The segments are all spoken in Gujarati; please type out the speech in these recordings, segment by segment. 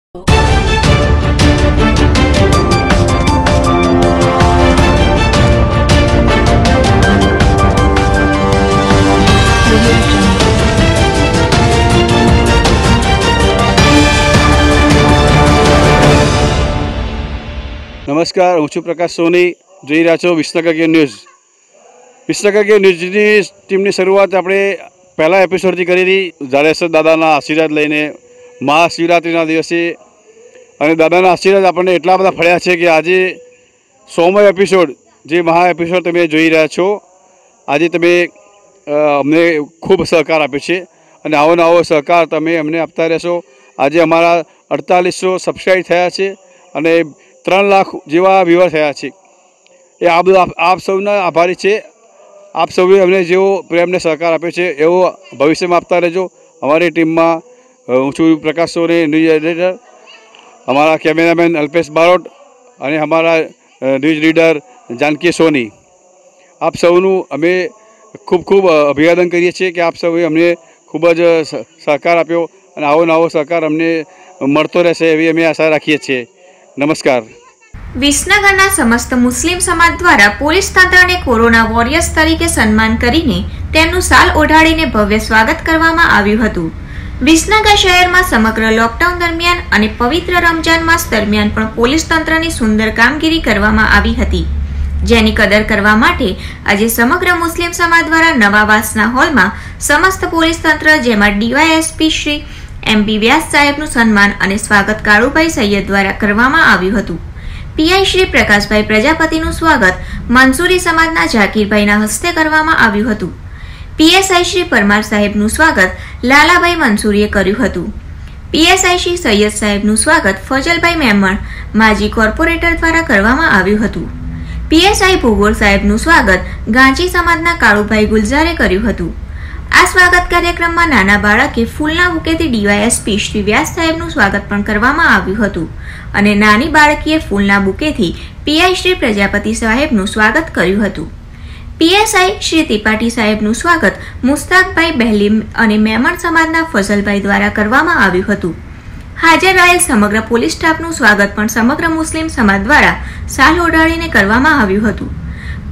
નમસ્કાર, હું છું પ્રકાશ સોની. જોઈ રહ્યા છો વિસનગર કે ન્યૂઝ. વિસનગર કે ન્યૂઝની ટીમની શરૂઆત આપણે પહેલા એપિસોડથી કરી હતી, જાડેશ્વર દાદાના આશીર્વાદ લઈને મહાશિવરાત્રિના દિવસે. અને દાદાના આશીર્વાદ આપણને એટલા બધા ફળ્યા છે કે આજે 100મો એપિસોડ, જે મહા એપિસોડ તમે જોઈ રહ્યા છો, આજે તમે અમને ખૂબ સહકાર આપ્યો છે અને આવો નવો સહકાર તમે અમને આપતા રહેશો. આજે અમારા 4800 સબસ્ક્રાઈબ થયા છે અને 3 લાખ જેવા વ્યુઅર થયા છે. એ આ બધું આપ સૌના આભારી છે. આપ સૌએ અમને જેવો પ્રેમને સહકાર આપ્યો છે એવો ભવિષ્યમાં આપતા રહેજો. અમારી ટીમમાં હું છું પ્રકાશ સોની, ન્યૂઝ એડિટર, અમારા કેમેરામેન અલ્પેશ બારોટ અને અમારા ન્યૂઝ રીડર જાનકી સોની. આપ સૌનું અમે ખૂબ ખૂબ અભિવાદન કરીએ છીએ કે આપ સૌએ અમને ખૂબ જ સહકાર આપ્યો અને આવો નવો સહકાર અમને મળતો રહેશે એવી અમે આશા રાખીએ છીએ. નમસ્કાર. વિસનગરના સમસ્ત મુસ્લિમ સમાજ દ્વારા પોલીસ તંત્રને કોરોના વોરિયર્સ તરીકે સન્માન કરીને તેમનું શાલ ઓઢાડીને ભવ્ય સ્વાગત કરવામાં આવ્યું હતું. વિસનગર શહેરમાં સમગ્ર લોકડાઉન દરમિયાન અને પવિત્ર રમજાન માસ દરમિયાન પણ પોલીસ તંત્રની સુંદર કામગીરી કરવામાં આવી હતી, જેની કદર કરવા માટે આજે સમગ્ર મુસ્લિમ સમાજ દ્વારા નવાવાસના હોલમાં સમસ્ત પોલીસ તંત્ર, જેમાં ડીવાયએસપી શ્રી એમપી વ્યાસ સાહેબનું સન્માન અને સ્વાગત કાળુભાઈ સૈયદ દ્વારા કરવામાં આવ્યું હતું. પીઆઈ શ્રી પ્રકાશભાઈ પ્રજાપતિનું સ્વાગત મંસૂરી સમાજના ઝાકીરભાઈના હસ્તે કરવામાં આવ્યું હતું. પીએસઆઈ શ્રી પરમાર સાહેબનું સ્વાગત લાલાભાઈ મંસૂરીએ કર્યું હતું. પીએસઆઈ શ્રી સૈયદ સાહેબનું સ્વાગત ફજલભાઈ મેમણ, માજી કોર્પોરેટર દ્વારા કરવામાં આવ્યું હતું. પીએસઆઈ ભૂગોળ સાહેબનું સ્વાગત ગાંચી સમાજના કાળુભાઈ ગુલજારે કર્યું હતું. આ સ્વાગત કાર્યક્રમમાં નાના બાળકે ફૂલના બુકેથી ડીવાયએસપી શ્રી વ્યાસ સાહેબનું સ્વાગત પણ કરવામાં આવ્યું હતું અને નાની બાળકીએ ફૂલના બુકેથી પીઆઈ શ્રી પ્રજાપતિ સાહેબનું સ્વાગત કર્યું હતું. પીએસઆઈ શ્રી ત્રિપાઠી સાહેબનું સ્વાગત મુસ્તાકભાઈ બહેલી અને મેમણ સમાજના ફઝલભાઈ દ્વારા કરવામાં આવ્યું હતું. હાજર રહેલ સમગ્ર પોલીસ સ્ટાફનું સ્વાગત પણ સમગ્ર મુસ્લિમ સમાજ દ્વારા શાલ ઓઢાડીને કરવામાં આવ્યું હતું.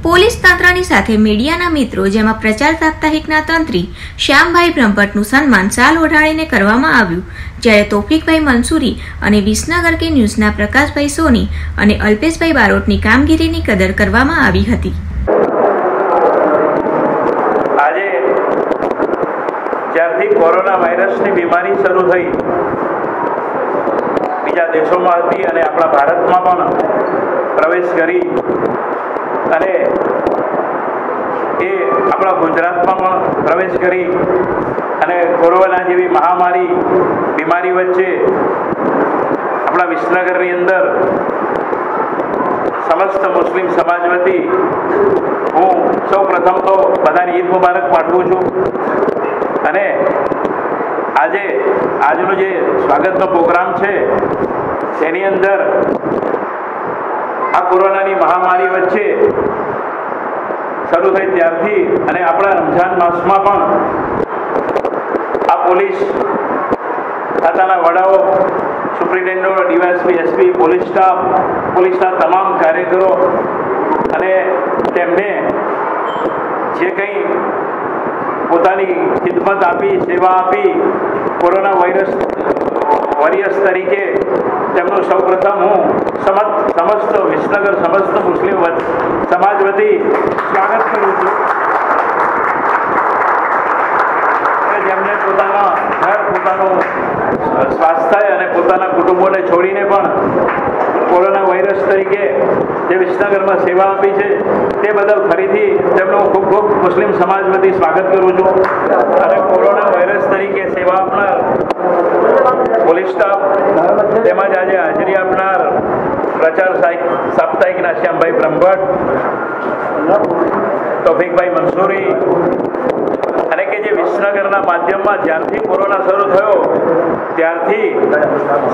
પોલીસ તંત્રની સાથે મીડિયાના મિત્રો, જેમાં પ્રચાર સાપ્તાહિકના તંત્રી શ્યામભાઈ બ્રહ્મભટ્ટનું સન્માન શાલ ઓઢાડીને કરવામાં આવ્યું, જ્યારે તોફિકભાઈ મંસૂરી અને વિસનગર કે ન્યૂઝના પ્રકાશભાઈ સોની અને અલ્પેશભાઈ બારોટની કામગીરીની કદર કરવામાં આવી હતી. આજે જ્યારથી કોરોના વાયરસની બીમારી શરૂ થઈ, બીજા દેશોમાં હતી અને આપણા ભારતમાં પણ પ્રવેશ કરી અને એ આપણા ગુજરાતમાં પણ પ્રવેશ કરી અને કોરોના જેવી મહામારી બીમારી વચ્ચે આપણા વિસનગરની અંદર સમસ્ત મુસ્લિમ સમાજ વતી હું સૌ પ્રથમ તો બધાને ઈદ મુબારક પાઠવું છું. અને આજનો જે સ્વાગતનો પ્રોગ્રામ છે તેની અંદર આ કોરોનાની મહામારી વચ્ચે શરૂ થઈ ત્યારથી અને આપણા રમઝાન માસમાં પણ આ પોલીસ ખાતાના વડાઓ, સુપ્રિન્ટેન્ડન્ટો, ડીવાયએસપી, એસપી, પોલીસ સ્ટાફ, પોલીસના તમામ કાર્યકરો અને તેમને જે કંઈ પોતાની ખિદમત આપી, સેવા આપી, કોરોના વોરિયર્સ તરીકે તેમનું સૌપ્રથમ હું સમસ્ત વિસનગર સમસ્ત મુસ્લિમ સમાજ વતી સ્વાગત કરું છું. જેમને પોતાના ઘર, પોતાનું સ્વાસ્થ્ય અને પોતાના કુટુંબોને છોડીને પણ કોરોના વાયરસ તરીકે જે વિસનગરમાં સેવા આપી છે તે બદલ ફરીથી તેમનું ખૂબ ખૂબ મુસ્લિમ સમાજ વતી સ્વાગત કરું છું. અને કોરોના વાયરસ તરીકે સેવા આપનાર પોલીસ સ્ટાફ તેમજ આજે હાજરી આપનાર પ્રચાર સાપ્તાહિકના શ્યામભાઈ બ્રહ્મભટ્ટ, તોફિકભાઈ મંસૂરી અને કે જે વિસનગરના માધ્યમમાં જ્યારથી કોરોના શરૂ થયો ત્યારથી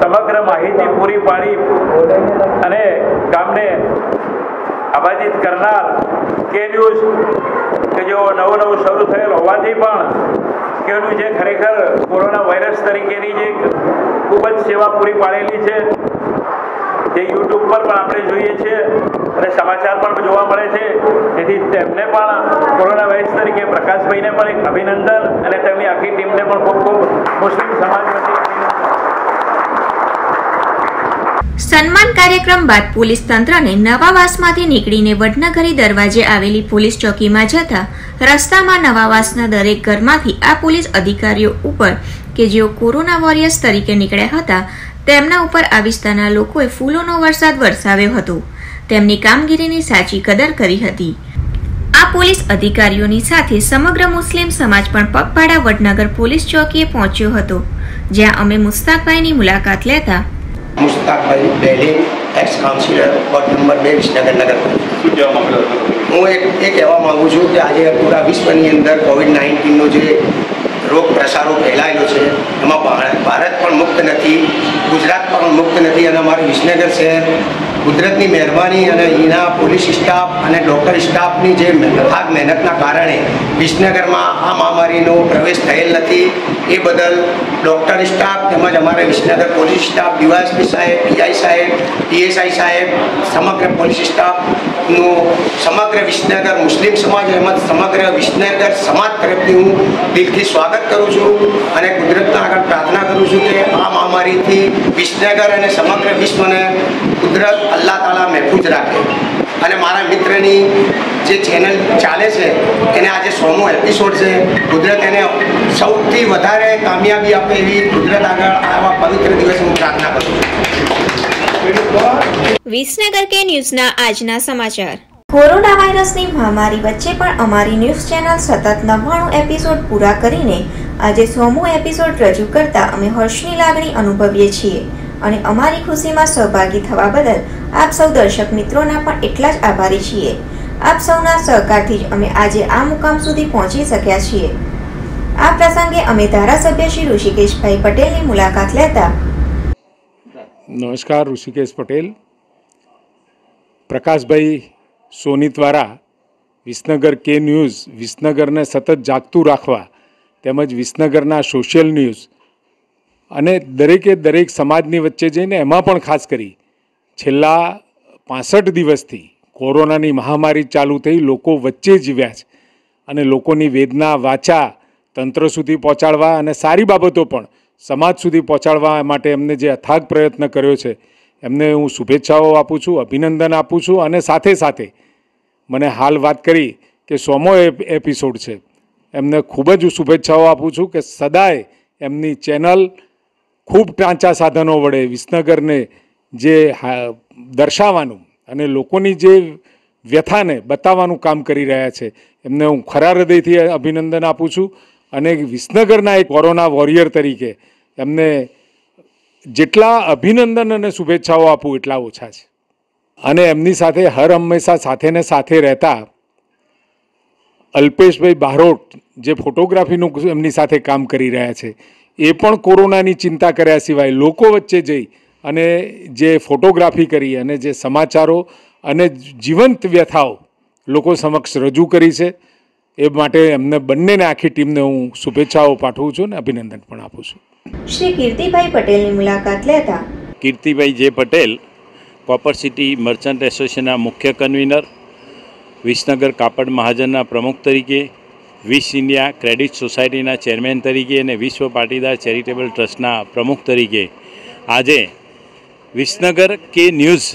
સમગ્ર માહિતી પૂરી પાડી અને ગામને અબાધિત કરનાર કે ન્યૂઝ કે જો નવું શરૂ થયેલ હોવાથી પણ કેનું જે ખરેખર કોરોના વાયરસ તરીકેની જે ખૂબ જ સેવા પૂરી પાડેલી છે, જે યુટ્યુબ પર પણ આપણે જોઈએ છીએ અને સમાચાર પણ જોવા મળે છે. તેથી તેમને પણ કોરોના વાયરસ તરીકે પ્રકાશભાઈને પણ એક અભિનંદન અને તેમની આખી ટીમને પણ ખૂબ ખૂબ મુસ્લિમ સમાજ વતી અભિનંદન. સન્માન કાર્યક્રમ બાદ પોલીસ તંત્રને નવાવાસમાંથી નીકળીને વડનગરી દરવાજે આવેલી પોલીસ ચોકીમાં જતા રસ્તામાં નવાવાસના દરેક ઘરમાંથી આ પોલીસ અધિકારીઓ ઉપર કે જેઓ કોરોના વોરિયર્સ તરીકે નીકળ્યા હતા તેમના ઉપર આ વિસ્તારના લોકોએ ફૂલોનો વરસાદ વરસાવ્યો હતો. તેમની કામગીરીની સાચી કદર કરી હતી. આ પોલીસ અધિકારીઓની સાથે સમગ્ર મુસ્લિમ સમાજ પણ પગપાળા વડનગર પોલીસ ચોકીએ પહોંચ્યો હતો, જ્યાં અમે મુસ્તાકભાઈની મુલાકાત લેતા Mustakbhai Beli, ex councillor, ward number 2, Visnagar નગર. હું એ કહેવા માગું છું કે આજે પૂરા વિશ્વની અંદર કોવિડ-19નો જે રોગ પ્રસારો ફેલાયેલો છે એમાં ભારત પણ મુક્ત નથી, ગુજરાત પણ મુક્ત નથી. અને અમારું વિસનગર શહેર કુદરતની મહેરબાની અને અહીંના પોલીસ સ્ટાફ અને ડૉક્ટર સ્ટાફની જે અથાગ મહેનતના કારણે વિસનગરમાં આ મહામારીનો પ્રવેશ થયેલ નથી. એ બદલ ડૉક્ટર સ્ટાફ તેમજ અમારા વિસનગર પોલીસ સ્ટાફ, ડીવાયએસપી સાહેબ, પીઆઈ સાહેબ, પીએસઆઈ સાહેબ, સમગ્ર પોલીસ સ્ટાફનું સમગ્ર વિસનગર મુસ્લિમ સમાજ તેમજ સમગ્ર વિસનગર સમાજ તરફથી હું દિલથી સ્વાગત કરું છું અને કુદરતના આગળ પ્રાર્થના કરું છું કે આ મહામારીથી વિસનગર અને સમગ્ર વિશ્વને કુદરત અલ્લાહ તાલા મહેફૂજ રાખે. અને મારા મિત્રની જે ચેનલ ચાલે છે એને આજે 100મો એપિસોડ છે. કુદરત એને સૌથી વધારે કામયાબી આપે એવી કુદરત આગળ આવા પવિત્ર દિવસે હું પ્રાર્થના કરું છું. વિસનગર કે ન્યૂઝના આજના સમાચાર. કોરોના વાયરસની મહામારી વચ્ચે પણ અમારી ન્યૂઝ ચેનલ સતત 99 એપિસોડ પૂરા કરીને આજે 100મો એપિસોડ રજૂ કરતા અમે હર્ષની લાગણી અનુભવીએ છીએ અને અમારી ખુશીમાં સહભાગી થવા બદલ આપ સૌ દર્શક મિત્રોના પણ એટલા જ આભારી છીએ. આપ સૌના સહકારથી જ અમે આજે આ મુકામ સુધી પહોંચી શક્યા છીએ. આ પ્રસંગે અમે ધારાસભ્ય શ્રી ઋષિકેશભાઈ પટેલની મુલાકાત લેતા નમસ્કાર, ઋષિકેશ પટેલ. પ્રકાશભાઈ સોની દ્વારા વિસનગર કે ન્યૂઝ વિસનગરને સતત જાગતું રાખવા તેમજ વિસનગરના સોશિયલ ન્યૂઝ અને દરેક સમાજની વચ્ચે જઈને એમાં પણ ખાસ કરી છેલ્લા 65 દિવસથી કોરોનાની મહામારી ચાલુ થઈ લોકો વચ્ચે જીવ્યા છે અને લોકોની વેદના વાચા તંત્ર સુધી પહોંચાડવા અને સારી બાબતો પણ સમાજ સુધી પહોંચાડવા માટે એમને જે અથાગ પ્રયત્ન કર્યો છે એમને હું શુભેચ્છાઓ આપું છું, અભિનંદન આપું છું. અને સાથે સાથે મને હાલ વાત કરી કે 100મો એપિસોડ છે, એમને ખૂબ જ શુભેચ્છાઓ આપું છું કે સદાય એમની ચેનલ ખૂબ ટાંચા સાધનો વડે વિસનગરને જે દર્શાવવાનું અને લોકોની જે વ્યથાને બતાવવાનું કામ કરી રહ્યા છે એમને હું ખરા હૃદયથી અભિનંદન આપું છું. અને વિસનગરના એક કોરોના વોરિયર તરીકે એમને જેટલા અભિનંદન અને શુભેચ્છાઓ આપું એટલા ઓછા છે. અને એમની સાથે હર હંમેશા સાથેને સાથે રહેતા અલ્પેશભાઈ બારોટ જે ફોટોગ્રાફીનું એમની સાથે કામ કરી રહ્યા છે એ પણ કોરોનાની ચિંતા કર્યા સિવાય લોકો વચ્ચે જઈ અને જે ફોટોગ્રાફી કરી અને જે સમાચારો અને જીવંત વ્યથાઓ લોકો સમક્ષ રજૂ કરી છે એ માટે એમને બંનેને આખી ટીમને હું શુભેચ્છાઓ પાઠવું છું અને અભિનંદન પણ આપું છું. શ્રી કીર્તિભાઈ પટેલની મુલાકાત લેતા કીર્તિભાઈ જે પટેલ, કોપર સિટી મર્ચન્ટ એસોસિએશનના મુખ્ય કન્વીનર, વિસનગર કાપડ મહાજનના પ્રમુખ તરીકે, વિશ ઇન્ડિયા ક્રેડિટ સોસાયટીના ચેરમેન તરીકે અને વિશ્વ પાટીદાર ચેરિટેબલ ટ્રસ્ટના પ્રમુખ તરીકે આજે વિસનગર કે ન્યૂઝ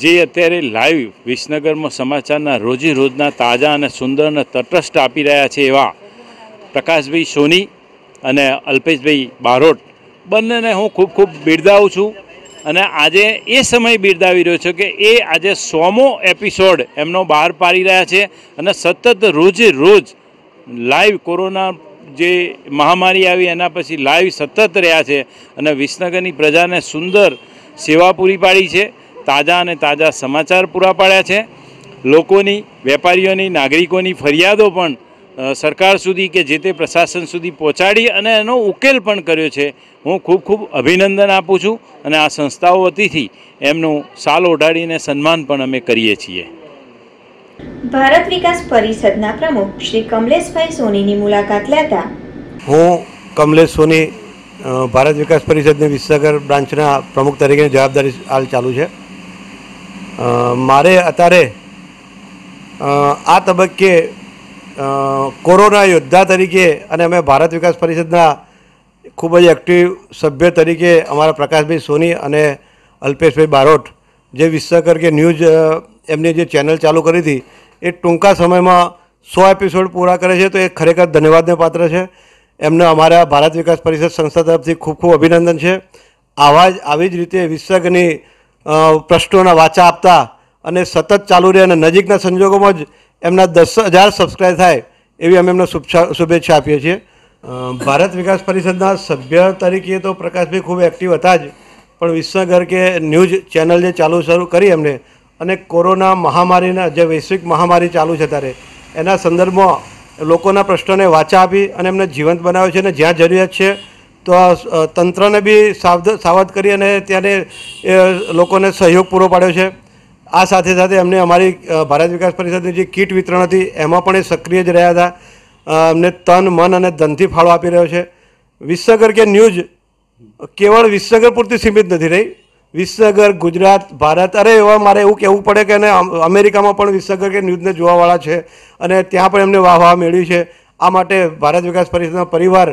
જે અત્યારે લાઈવ વિસનગરમાં સમાચારના રોજના તાજા અને સુંદર અને તટસ્થ આપી રહ્યા છે એવા પ્રકાશભાઈ સોની અને અલ્પેશભાઈ બારોટ બંનેને હું ખૂબ બિરદાવું છું. અને આજે એ સમય બિરદાવી રહ્યો છું કે એ આજે 100મો એપિસોડ એમનો બહાર પાડી રહ્યા છે અને સતત રોજ લાઈવ કોરોના જે મહામારી આવી એના પછી લાઈવ સતત રહ્યા છે અને વિસનગરની પ્રજાને સુંદર સેવા પૂરી પાડી છે. તાજા સમાચાર પૂરા પાડ્યા છે. લોકોની, વેપારીઓની, નાગરિકોની ફરિયાદો પણ સરકાર સુધી કે જે તે પ્રશાસન સુધી પહોંચાડી અને એનો ઉકેલ પણ કર્યો છે. હું ખૂબ અભિનંદન આપું છું અને આ સંસ્થાઓ વતીથી એમનું સાલ ઓઢાડીને સન્માન પણ અમે કરીએ છીએ. ભારત વિકાસ પરિષદના પ્રમુખ શ્રી કમલેશભાઈ સોનીની મુલાકાત લેતા હું કમલેશ સોની ભારત વિકાસ પરિષદની વિસનગર બ્રાન્ચના પ્રમુખ તરીકેની જવાબદારી હાલ ચાલુ છે. મારે અત્યારે આ તબક્કે કોરોના યોદ્ધા તરીકે અને અમે ભારત વિકાસ પરિષદના ખૂબ જ એક્ટિવ સભ્ય તરીકે અમારા પ્રકાશભાઈ સોની અને અલ્પેશભાઈ બારોટ જે વિસનગર કે ન્યૂઝ એમની જે ચેનલ ચાલુ કરી હતી એ ટૂંકા સમયમાં 100 એપિસોડ પૂરા કરે છે, તો એ ખરેખર ધન્યવાદને પાત્ર છે. એમને અમારા ભારત વિકાસ પરિષદ સંસ્થા તરફથી ખૂબ ખૂબ અભિનંદન છે. આવી જ રીતે વિસનગરની પ્રશ્નોના વાચા આપતા અને સતત ચાલુ રહે અને નજીકના સંજોગોમાં જ એમના 10,000 સબસ્ક્રાઈબ થાય એવી અમે એમને શુભેચ્છા આપીએ છીએ. ભારત વિકાસ પરિષદના સભ્ય તરીકે તો પ્રકાશભાઈ ખૂબ એક્ટિવ હતા જ, પણ વિસનગર કે ન્યૂઝ ચેનલ જે શરૂ કરી એમને, અને કોરોના મહામારીના જે વૈશ્વિક મહામારી ચાલુ છે ત્યારે એના સંદર્ભમાં લોકોના પ્રશ્નોને વાચા આપી અને એમને જીવંત બનાવ્યો છે. અને જ્યાં જરૂરિયાત છે તો તંત્રને બી સાવધ કરી અને ત્યારે લોકોને સહયોગ પૂરો પાડ્યો છે. આ સાથે સાથે એમને અમારી ભારત વિકાસ પરિષદની જે કીટ વિતરણ હતી એમાં પણ એ સક્રિય જ રહ્યા હતા. એમને તન મન અને ધનથી ફાળો આપી રહ્યો છે. વિસનગર કે ન્યૂઝ કેવળ વિસનગર પૂરતી સીમિત નથી રહી. વિસનગર, ગુજરાત, ભારત, અરે એવા મારે એવું કહેવું પડે કે એને અમેરિકામાં પણ વિસનગર કે ન્યૂઝને જોવાવાળા છે અને ત્યાં પણ એમને વાહ મેળવી છે. આ માટે ભારત વિકાસ પરિષદના પરિવાર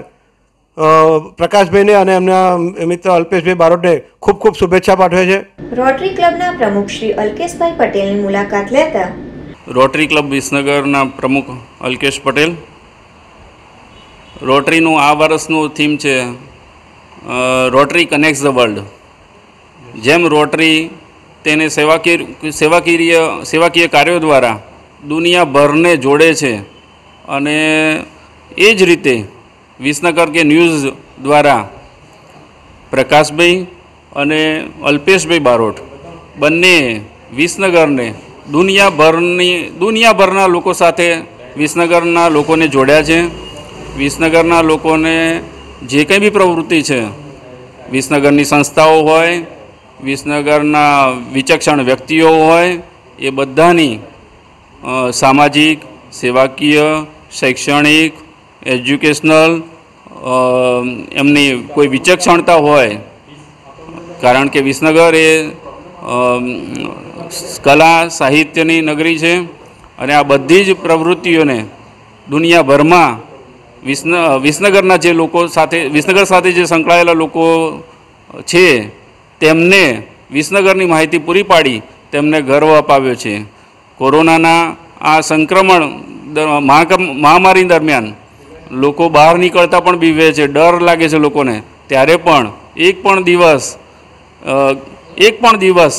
પ્રકાશભાઈને અને એમના મિત્ર અલ્પેશભાઈ બારોટને ખૂબ ખૂબ શુભેચ્છા પાઠવે છે. રોટરી ક્લબના પ્રમુખ શ્રી અલ્કેશભાઈ પટેલની મુલાકાત લેતા રોટરી ક્લબ વિસનગરના પ્રમુખ અલ્કેશ પટેલ. રોટરીનું આ વર્ષનું થીમ છે રોટરી કનેક્ટ્સ ધ વર્લ્ડ. જેમ રોટરી તેને સેવાકીય કાર્યો દ્વારા દુનિયાભરને જોડે છે, અને એ જ રીતે વિસનગર કે ન્યૂઝ દ્વારા પ્રકાશભાઈ અને અલ્પેશભાઈ બારોટ બંને વિસનગરને દુનિયાભરના લોકો સાથે વિસનગરના લોકોને જોડ્યા છે. વિસનગરના લોકોને જે કંઈ બી પ્રવૃત્તિ છે, વિસનગરની સંસ્થાઓ હોય, વિસનગરના વિચક્ષણ વ્યક્તિઓ હોય, એ બધાની સામાજિક, સેવાકીય, શૈક્ષણિક, એજ્યુકેશનલ એમની કોઈ વિચક્ષણતા હોય, કારણ કે વિસનગર એ કલા સાહિત્યની નગરી છે અને આ બધી જ પ્રવૃત્તિઓને દુનિયાભરમાં વિસનગરના જે લોકો સાથે જે સંકળાયેલા લોકો છે તેમને વિસનગરની માહિતી પૂરી પાડી તેમને ગર્વ અપાવ્યો છે. કોરોનાના આ સંક્રમણ મહામારી દરમિયાન લોકો બહાર નીકળતા પણ બીવે છે, ડર લાગે છે લોકોને, ત્યારે પણ એક પણ દિવસ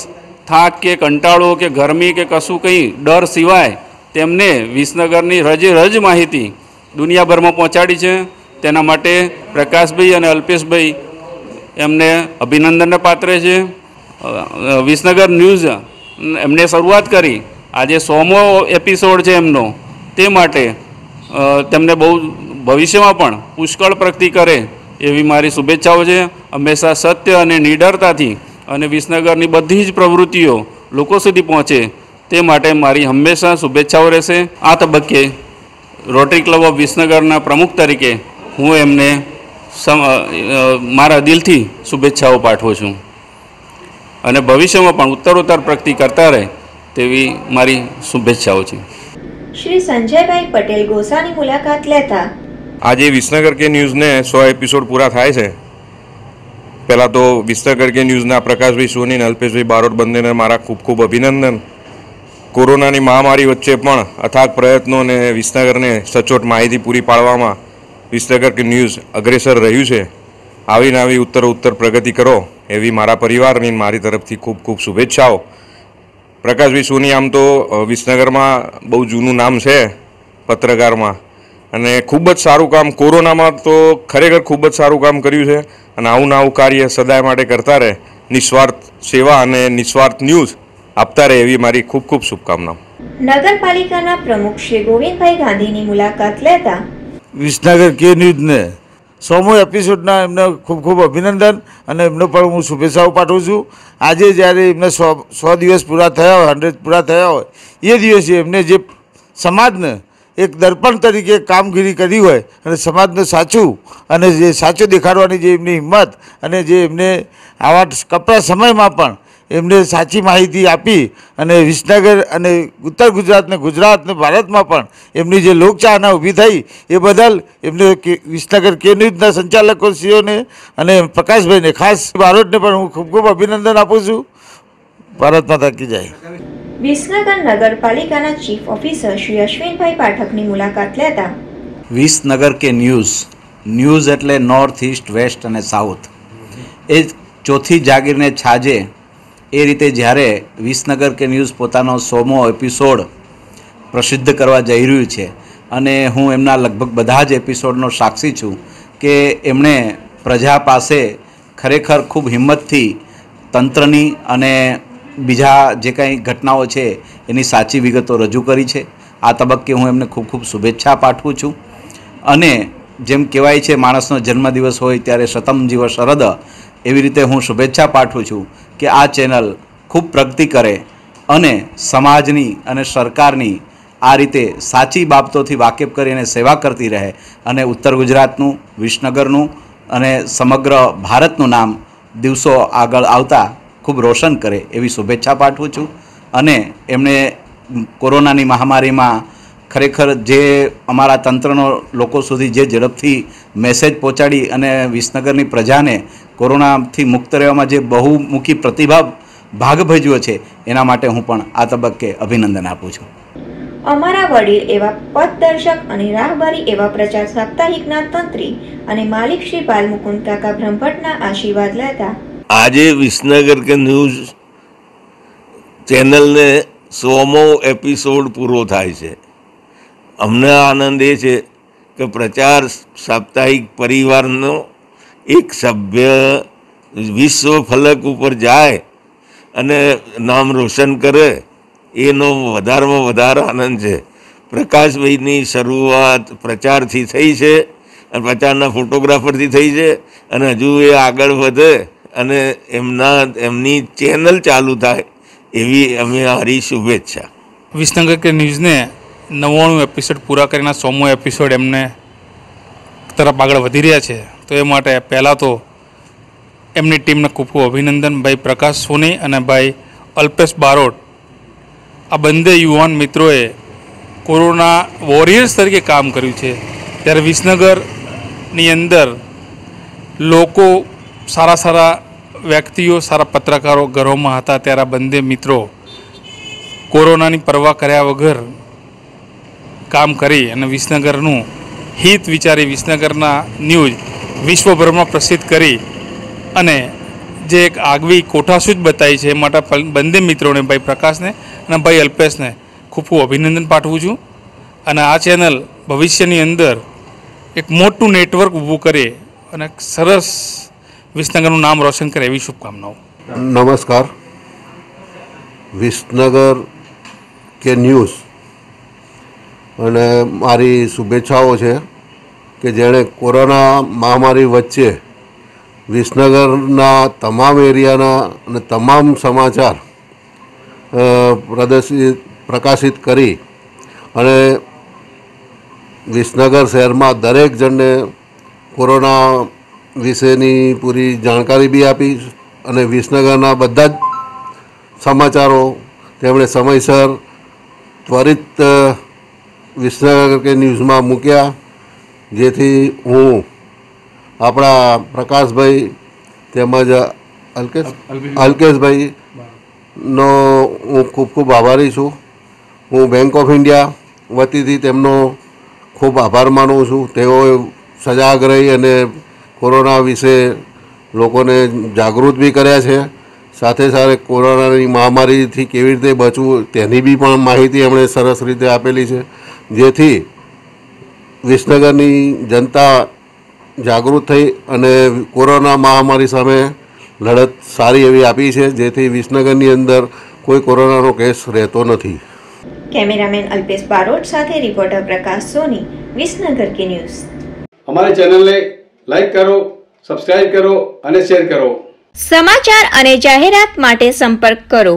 થાક કે કંટાળો કે ગરમી કે કશું કંઈ ડર સિવાય તેમને વિસનગરની રજ માહિતી દુનિયાભરમાં પહોંચાડી છે. તેના માટે પ્રકાશભાઈ અને અલ્પેશભાઈ એમને અભિનંદનને પાત્ર છે. વિસનગર ન્યૂઝ એમને શરૂઆત કરી, આજે 100મો એપિસોડ છે એમનો, તે માટે તેમને બહુ ભવિષ્યમાં પણ પુષ્કળ પ્રગતિ કરે એવી મારી શુભેચ્છાઓ છે. હંમેશા સત્ય અને નિડરતાથી અને વિસનગરની બધી જ પ્રવૃત્તિઓ લોકો સુધી પહોંચે તે માટે મારી હંમેશા શુભેચ્છાઓ રહેશે. આ તબક્કે રોટરી ક્લબ ઓફ વિસનગરના પ્રમુખ તરીકે હું એમને મારા દિલથી શુભેચ્છાઓ પાઠવું છું અને ભવિષ્યમાં પણ ઉત્તરોત્તર પ્રગતિ કરતા રહે તેવી મારી શુભેચ્છાઓ છે. શ્રી સંજયભાઈ પટેલ ગોસાની મુલાકાત લેતા આજે વિસનગર કે ન્યૂઝને 100 એપિસોડ પૂરા થાય છે. પહેલાં તો વિસનગર કે ન્યૂઝના પ્રકાશભાઈ સોની અને અલ્પેશભાઈ બારોટ બંનેને મારા ખૂબ ખૂબ અભિનંદન. કોરોનાની મહામારી વચ્ચે પણ અથાગ પ્રયત્નો અને વિસનગરને સચોટ માહિતી પૂરી પાડવામાં વિસનગર કે ન્યૂઝ અગ્રેસર રહ્યું છે. આવીને આવી ઉત્તર પ્રગતિ કરો એવી મારા પરિવારની મારી તરફથી ખૂબ ખૂબ શુભેચ્છાઓ. પ્રકાશભાઈ સોની આમ તો વિસનગરમાં બહુ જૂનું નામ છે પત્રકારમાં, અને ખૂબ જ સારું કામ કોરોનામાં તો ખરેખર ખૂબ જ સારું કામ કર્યું છે, અને આવું કાર્ય સદાય માટે કરતા રહે, નિસ્વાર્થ સેવા અને નિસ્વાર્થ ન્યૂઝ આપતા રહે એવી મારી ખૂબ ખૂબ શુભકામનાઓ. નગરપાલિકાના પ્રમુખ શ્રી ગોવિંદભાઈ ગાંધીની મુલાકાત લેતા વિસનગર કે ન્યૂઝને 100મો એપિસોડના એમને ખૂબ ખૂબ અભિનંદન અને એમને પણ હું શુભેચ્છાઓ પાઠવું છું. આજે જ્યારે એમને 100 દિવસ પૂરા થયા હોય, 100 પૂરા થયા હોય, એ દિવસે એમને જે સમાજને એક દર્પણ તરીકે કામગીરી કરી હોય અને સમાજને સાચું અને જે સાચું દેખાડવાની જે એમની હિંમત અને જે એમને આવા કપરા સમયમાં પણ એમને સાચી માહિતી આપી અને વિસનગર અને ઉત્તર ગુજરાતને ભારતમાં પણ એમની જે લોકચાહના ઊભી થઈ એ બદલ એમને વિસનગર કે ન્યૂઝના સંચાલકોશ્રીઓને અને પ્રકાશભાઈને ખાસ બારોટને પણ હું ખૂબ ખૂબ અભિનંદન આપું છું. ભારત માતા કી જય. વિસનગર નગરપાલિકાના ચીફ ઓફિસર શ્રી અશ્વિનભાઈ પાઠકની મુલાકાત લેતા વિસનગર કે ન્યૂઝ એટલે નોર્થ ઇસ્ટ વેસ્ટ અને સાઉથ એ ચોથી જાગીરને છાજે એ રીતે જ્યારે વિસનગર કે ન્યૂઝ પોતાનો 100મો એપિસોડ પ્રસિદ્ધ કરવા જઈ રહ્યું છે અને હું એમના લગભગ બધા જ એપિસોડનો સાક્ષી છું કે એમણે પ્રજા પાસે ખરેખર ખૂબ હિંમતથી તંત્રની અને બીજા જે કંઈ ઘટનાઓ છે એની સાચી વિગતો રજૂ કરી છે. આ તબક્કે હું એમને ખૂબ ખૂબ શુભેચ્છા પાઠવું છું અને જેમ કહેવાય છે માણસનો જન્મદિવસ હોય ત્યારે શતમ જીવ શરદ, એવી રીતે હું શુભેચ્છા પાઠવું છું કે આ ચેનલ ખૂબ પ્રગતિ કરે અને સમાજની અને સરકારની આ રીતે સાચી બાબતોથી વાકેફ કરીને સેવા કરતી રહે અને ઉત્તર ગુજરાતનું, વિસનગરનું અને સમગ્ર ભારતનું નામ દિવસો આગળ આવતા ખૂબ રોશન કરે એવી શુભેચ્છા પાઠવું છું. અને એમણે કોરોનાની મહામારીમાં ખરેખર જે અમારા તંત્રનો લોકો સુધી જે ઝડપથી મેસેજ પહોંચાડી અને વિસનગરની પ્રજાને કોરોનાથી મુક્ત રહેવામાં જે બહુમુખી ભાગ ભજવ્યો છે એના માટે હું પણ આ તબક્કે અભિનંદન આપું છું. અમારા વડીલ એવા પથદર્શક અને રાહબરી એવા પ્રચાર સાપ્તાહિકના તંત્રી અને માલિક શ્રી બાલમુકુંદ કાકા બ્રહ્મભટ્ટના આશીર્વાદ લેતા આજે વિસનગર કે ન્યૂઝ ચેનલને 100મો એપિસોડ પૂરો થાય છે. અમને આનંદ એ છે કે પ્રચાર સાપ્તાહિક પરિવારનો એક સભ્ય વિશ્વ ફલક ઉપર જાય અને નામ રોશન કરે એનો વધારેમાં વધારે આનંદ છે. પ્રકાશભાઈની શરૂઆત પ્રચારથી થઈ છે અને પ્રચારના ફોટોગ્રાફરથી થઈ છે અને હજુ એ આગળ વધે અને એમની ચેનલ ચાલુ થાય એવી અમે મારી શુભેચ્છા. વિસનગર કે ન્યૂઝને 99 એપિસોડ પૂરા કરીને 100મો એપિસોડ એમને તરફ આગળ વધી રહ્યા છે, તો એ માટે પહેલાં તો એમની ટીમને ખૂબ ખૂબ અભિનંદન. ભાઈ પ્રકાશ સોની અને ભાઈ અલ્પેશ બારોટ, આ બંને યુવાન મિત્રોએ કોરોના વોરિયર્સ તરીકે કામ કર્યું છે. ત્યારે વિસનગરની અંદર લોકો સારા વ્યક્તિઓ, સારા પત્રકારો ઘરોમાં હતા, ત્યારે આ બંને મિત્રો કોરોનાની પરવા કર્યા વગર કામ કરી અને વિસનગરનું હિત વિચારી વિસનગરના ન્યૂઝ વિશ્વભરમાં પ્રસિદ્ધ કરી અને જે એક આગવી કોઠાસૂઝ બતાવી છે એ માટે બંને મિત્રોને, ભાઈ પ્રકાશને અને ભાઈ અલ્પેશને ખૂબ ખૂબ અભિનંદન પાઠવું છું. અને આ ચેનલ ભવિષ્યની અંદર એક મોટું નેટવર્ક ઊભું કરે અને સરસ વિસનગરનું નામ રોશન કરે એવી શુભકામનાઓ. નમસ્કાર. વિસનગર કે ન્યૂઝ અને મારી શુભેચ્છાઓ છે કે જેણે કોરોના મહામારી વચ્ચે વિસનગરના તમામ એરિયાના અને તમામ સમાચાર પ્રકાશિત કરી અને વિસનગર શહેરમાં દરેક જણને કોરોના વિશેની પૂરી જાણકારી બી આપી અને વિસનગરના બધા જ સમાચારો તેમણે સમયસર ત્વરિત વિસનગર કે ન્યૂઝમાં મૂક્યા, જેથી હું આપણા પ્રકાશભાઈ તેમજ અલ્કેશભાઈનો હું ખૂબ ખૂબ આભારી છું. હું બેંક ઓફ ઇન્ડિયા વતીથી તેમનો ખૂબ આભાર માનું છું. તેઓએ સજાગ રહી અને કોરોના વિશે લોકોને જાગૃત બી કર્યા છે. સાથે સાથે કોરોનાની મહામારીથી કેવી રીતે બચવું તેની બી પણ માહિતી એમણે સરસ રીતે આપેલી છે, જેથી વિસનગરની જનતા જાગૃત થઈ અને કોરોના મહામારી સામે લડત સારી એવી આપી છે, જેથી વિસનગરની અંદર કોઈ કોરોનાનો કેસ રહેતો નથી. કેમેરામેન અલ્પેશ બારોટ સાથે રિપોર્ટર પ્રકાશ સોની, વિસનગર કે ન્યૂઝ. અમારી ચેનલને લાઈક કરો, સબસ્ક્રાઇબ કરો અને શેર કરો. સમાચાર અને જાહેરાત માટે સંપર્ક કરો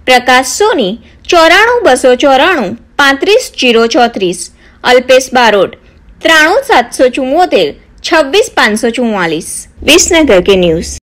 પ્રકાશ સોની 94 294 35 034 અલ્પેશ બારોટ 93 774 26 544. વિસનગર કે ન્યૂઝ.